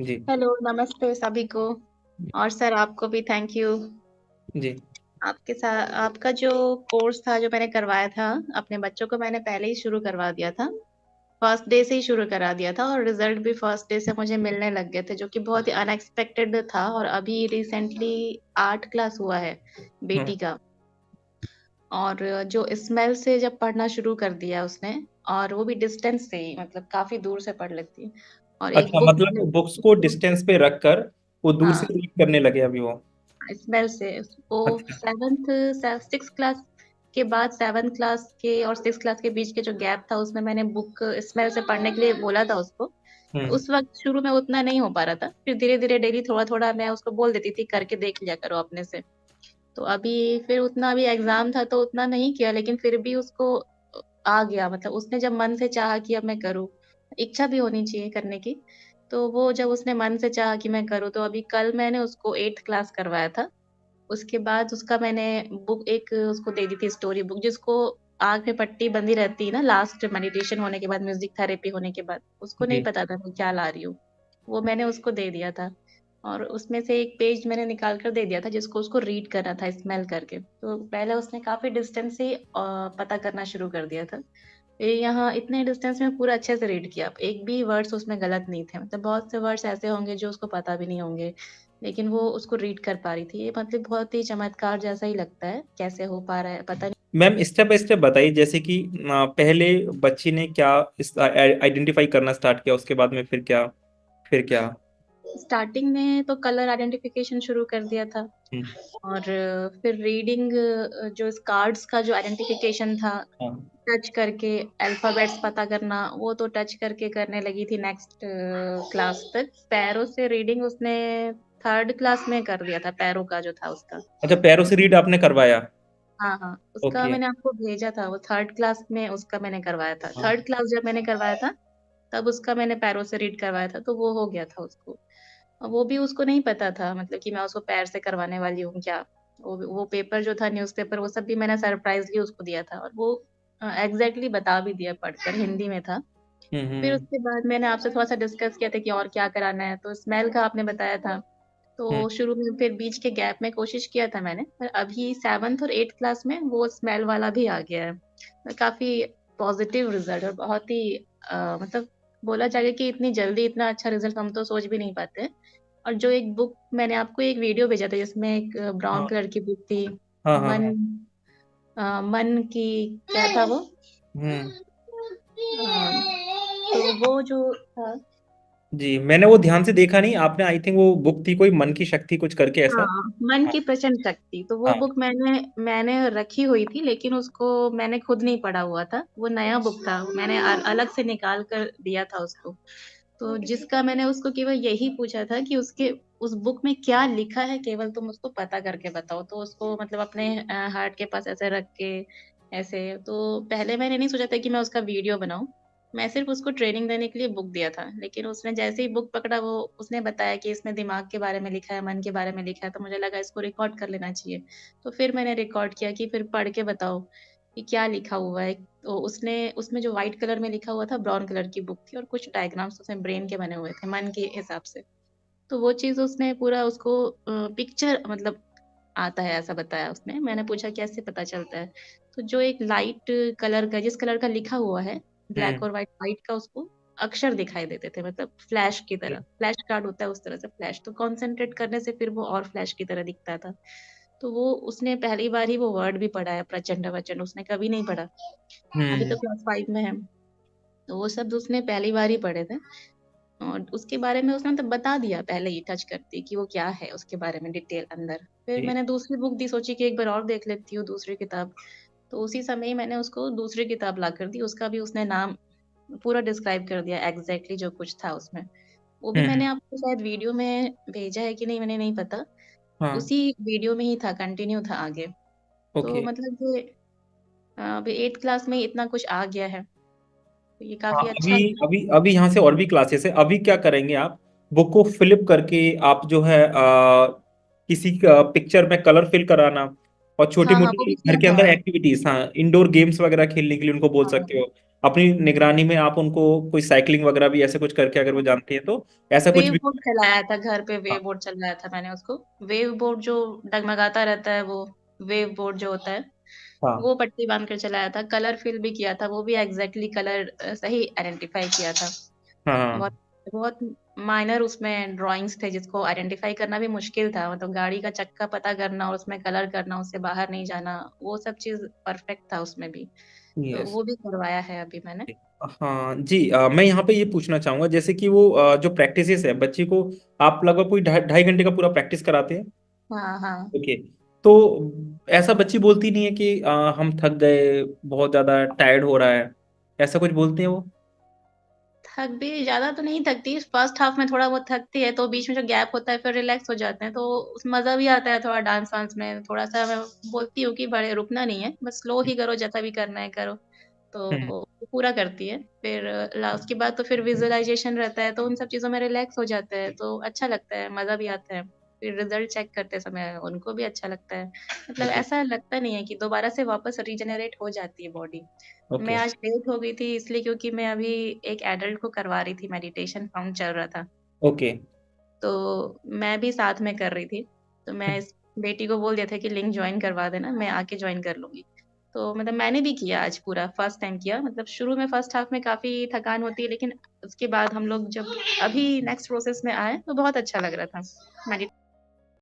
जी। Hello, नमस्ते सभी को। और सर आपको भी थैंक यू। जी। आपके साथ आपका जो कोर्स था जो मैंने करवाया था, अपने बच्चों को मैंने पहले ही शुरू करवा दिया था। फर्स्ट डे से ही शुरू करा दिया था और रिजल्ट भी फर्स्ट डे से मुझे मिलने लग गए थे, जो कि बहुत ही अनएक्सपेक्टेड था। और अभी रिसेंटली 8 क्लास हुआ है हाँ। बेटी का। और जो स्मेल से जब पढ़ना शुरू कर दिया उसने, और वो भी डिस्टेंस से ही, मतलब काफी दूर से पढ़ लेती है। और एक अच्छा, बुक मतलब बुक्स को डिस्टेंस पे रखकर वो दूर से हाँ, रीड करने लगे अभी वो। स्मेल से वो अच्छा। 6 क्लास के बाद 7 क्लास के और 6 क्लास के बीच के जो गैप था, उसमें मैंने बुक स्मेल से पढ़ने के लिए बोला था उसको। हम्म। उस वक्त शुरू में उतना नहीं हो पा रहा था, फिर धीरे धीरे डेली थोड़ा थोड़ा मैं उसको बोल देती थी, करके देख लिया करो अपने से। तो अभी फिर उतना, अभी एग्जाम था तो उतना नहीं किया, लेकिन फिर भी उसको आ गया। मतलब उसने जब मन से चाहा कि अब मैं करूँ, इच्छा भी होनी चाहिए करने की। तो वो जब उसने मन से चाहा कि मैं करूँ, तो अभी कल मैंने उसको 8 क्लास करवाया था। उसके बाद उसका मैंने बुक एक उसको दे दी थी, स्टोरी बुक, जिसको आंख में पट्टी बंधी रहती है ना, लास्ट मेडिटेशन होने के बाद, म्यूजिक थेरेपी होने के बाद। उसको नहीं जी। पता था मैं क्या ला रही हूँ। वो मैंने उसको दे दिया था। और उसमें से एक पेज मैंने निकाल कर दे दिया था, जिसको उसको रीड करना था स्मेल करके। तो पहले उसने काफी डिस्टेंस से पता करना शुरू कर दिया था। ये यहाँ इतने डिस्टेंस में पूरा अच्छे से रीड किया, एक भी वर्ड्स उसमें गलत नहीं थे। मतलब बहुत से वर्ड्स ऐसे होंगे जो उसको पता भी नहीं होंगे, लेकिन वो उसको रीड कर पा रही थी। ये मतलब बहुत ही चमत्कार जैसा ही लगता है, कैसे हो पा रहा है पता नहीं। मैम, स्टेप बाय स्टेप बताइए, जैसे कि पहले बच्ची ने क्या इस आइडेंटिफाई करना स्टार्ट किया, उसके बाद में फिर क्या, फिर क्या? स्टार्टिंग में तो कलर आइडेंटिफिकेशन शुरू कर दिया था। हम्म। और फिर रीडिंग, जो कार्ड्स का जो आइडेंटिफिकेशन था, हाँ। टच करके अल्फाबेट्स पता करना, वो तो टच करके करने लगी थी नेक्स्ट क्लास तक। पैरों से रीडिंग उसने 3rd क्लास में कर दिया था, पैरों का जो था उसका। अच्छा, पैरों से उस रीड आपने करवाया? हाँ हाँ, उसका ओके। मैंने आपको भेजा था, वो 3rd क्लास में उसका मैंने करवाया था। 3rd क्लास जब मैंने करवाया था, तब उसका मैंने पैरों से रीड करवाया था, तो वो हो गया था उसको। और वो भी उसको नहीं पता था, मतलब कि मैं उसको पैर से करवाने वाली हूँ क्या। वो पेपर जो था, न्यूज़पेपर, वो सब भी मैंने सरप्राइजली उसको दिया था। और वो एग्जैक्टली बता भी दिया पढ़कर, हिंदी में था। फिर हम्म। उसके बाद मैंने आपसे थोड़ा सा डिस्कस किया था कि और क्या कराना है, तो स्मेल का आपने बताया था। हम्म। तो शुरू में फिर बीच के गैप में कोशिश किया था मैंने, पर अभी 7th और 8th क्लास में वो स्मेल वाला भी आ गया है। काफी पॉजिटिव रिजल्ट, और बहुत ही मतलब बोला जाएगा कि इतनी जल्दी इतना अच्छा रिजल्ट हम तो सोच भी नहीं पाते। और जो एक बुक मैंने आपको एक वीडियो भेजा था, जिसमें एक ब्राउन हाँ कलर की बुक थी, हाँ हाँ मन हाँ। मन की, क्या था वो? हम्म। तो वो जो था, जी, मैंने वो ध्यान से देखा नहीं, आपने आई थिंक वो बुक थी कोई मन की शक्ति कुछ करके ऐसा। हाँ, मन हाँ। की प्रचंड शक्ति, तो वो हाँ। बुक मैंने रखी हुई थी, लेकिन उसको मैंने खुद नहीं पढ़ा हुआ था। वो नया बुक था, मैंने अलग से निकाल कर दिया था उसको। तो जिसका मैंने उसको केवल यही पूछा था कि उसके उस बुक में क्या लिखा है, केवल तुम उसको पता करके बताओ। तो उसको मतलब अपने हार्ट के पास ऐसे रख के, ऐसे। तो पहले मैंने नहीं सोचा था कि मैं उसका वीडियो बनाऊं। मैं सिर्फ उसको ट्रेनिंग देने के लिए बुक दिया था, लेकिन उसने जैसे ही बुक पकड़ा, वो उसने बताया कि इसमें दिमाग के बारे में लिखा है, मन के बारे में लिखा है। तो मुझे लगा इसको रिकॉर्ड कर लेना चाहिए। तो फिर मैंने रिकॉर्ड किया कि फिर पढ़ के बताओ कि क्या लिखा हुआ है। तो उसने उसमें जो व्हाइट कलर में लिखा हुआ था, ब्राउन कलर की बुक थी, और कुछ डायग्राम्स उसमें ब्रेन के बने हुए थे, मन के हिसाब से। तो वो चीज उसने पूरा उसको पिक्चर मतलब आता है ऐसा बताया उसने। मैंने पूछा कैसे पता चलता है। तो जो एक लाइट कलर का, जिस कलर का लिखा हुआ है, ब्लैक हम्म। और व्हाइट का, उसको अक्षर दिखाई देते थे, मतलब फ्लैश की तरह, फ्लैश कार्ड होता है उस तरह से फ्लैश। तो कंसंट्रेट करने से फिर वो और फ्लैश की तरह दिखता था। तो वो उसने पहली बार ही वो वर्ड भी पढ़ा है, प्रचंड वचन, उसने कभी नहीं पढ़ा। अभी तो हम्म। क्लास 5 में है। तो वो शब्द उसने पहली बार ही पढ़े थे। और उसके बारे में उसने मतलब बता दिया पहले ही, टच करती कि वो क्या है, उसके बारे में डिटेल अंदर। फिर जी। मैंने दूसरी बुक दी, सोची कि एक बार और देख लेती हूँ दूसरी किताब। तो उसी समय ही मैंने उसको दूसरी किताब ला कर दी। उसका भी उसने नाम पूरा डिस्क्राइब कर दिया, एग्जैक्टली जो कुछ था उसमें। वो भी मैंने हम्म। आपको शायद वीडियो में भेजा है कि नहीं, मैंने नहीं पता। हाँ। उसी वीडियो में ही था, कंटिन्यू था आगे। तो ओके। मतलब ये अभी 8 क्लास में ही इतना कुछ आ गया है, तो ये हाँ, काफी अभी अच्छा लगा। अभी अभी यहाँ से और भी क्लासेस है। अभी क्या करेंगे आप, बुक को फ्लिप करके आप जो है किसी पिक्चर में कलर फिल कराना, और छोटी हाँ हाँ, वो मोटी भी घर किया के था। अंदर एक्टिविटीज, हाँ, इंडोर गेम्स वगैरह खेलने के लिए उनको बोल हाँ सकते हो। अपनी निगरानी में आप उनको कोई साइकिलिंग वगैरह भी ऐसे कुछ करके अगर वो जानती है तो ऐसा कुछ वेव भी। बोर्ड चलाया था घर पे, हाँ वेव बोर्ड चलाया था मैंने उसको। वेव बोर्ड जो डगमगाता रहता है, वो वेव बोर्ड जो होता है, हाँ वो पट्टी बांध कर चलाया था। कलर फिल भी किया था, वो भी एग्जैक्टली कलर सही आइडेंटिफाई किया था। हाँ हाँ। बहुत बहुत माइनर उसमें ड्राइंग्स थे जिसको आइडेंटिफाई करना भी मुश्किल था, मतलब गाड़ी का चक्का पता करना और उसमें कलर करना, उससे बाहर नहीं जाना, वो सब चीज परफेक्ट था उसमें भी। तो यस। वो भी करवाया है अभी मैंने। हाँ जी, मैं यहाँ पे ये पूछना चाहूंगा जैसे कि वो जो प्रैक्टिसेस है बच्ची को, आप लगभग कोई 2.5 घंटे का पूरा प्रैक्टिस कराते हैं। हाँ हाँ। ओके। तो ऐसा बच्ची बोलती नहीं है कि हम थक गए, बहुत ज्यादा टायर्ड हो रहा है, ऐसा कुछ बोलते हैं वो? थक भी ज्यादा तो नहीं थकती, फर्स्ट हाफ में थोड़ा बहुत थकती है, तो बीच में जो गैप होता है फिर रिलैक्स हो जाते हैं, तो उस मजा भी आता है थोड़ा डांस वांस में। थोड़ा सा मैं बोलती हूँ कि बड़े रुकना नहीं है, बस स्लो ही करो, जैसा भी करना है करो। तो हम्म। वो पूरा करती है। फिर लास्ट के बाद तो फिर विजुअलाइजेशन रहता है, तो उन सब चीजों में रिलैक्स हो जाता है, तो अच्छा लगता है, मजा भी आता है। फिर रिजल्ट चेक करते समय उनको भी अच्छा लगता है। मतलब ओके ऐसा लगता नहीं है कि दोबारा से वापस रीजनरेट हो जाती है बॉडी। मैं ओके आज लेट हो गई थी इसलिए क्योंकि मैं अभी एक एडल्ट को करवा रही थी, मेडिटेशन फाउंड चल रहा था, ओके। तो मैं भी साथ में कर रही थी। तो मैं इस बेटी को बोल दिया था कि लिंक ज्वाइन करवा देना, मैं आके ज्वाइन कर लूंगी। तो मतलब मैंने भी किया आज, पूरा फर्स्ट टाइम किया। मतलब शुरू में फर्स्ट हाफ में काफी थकान होती है, लेकिन उसके बाद हम लोग जब अभी नेक्स्ट प्रोसेस में आए तो बहुत अच्छा लग रहा था।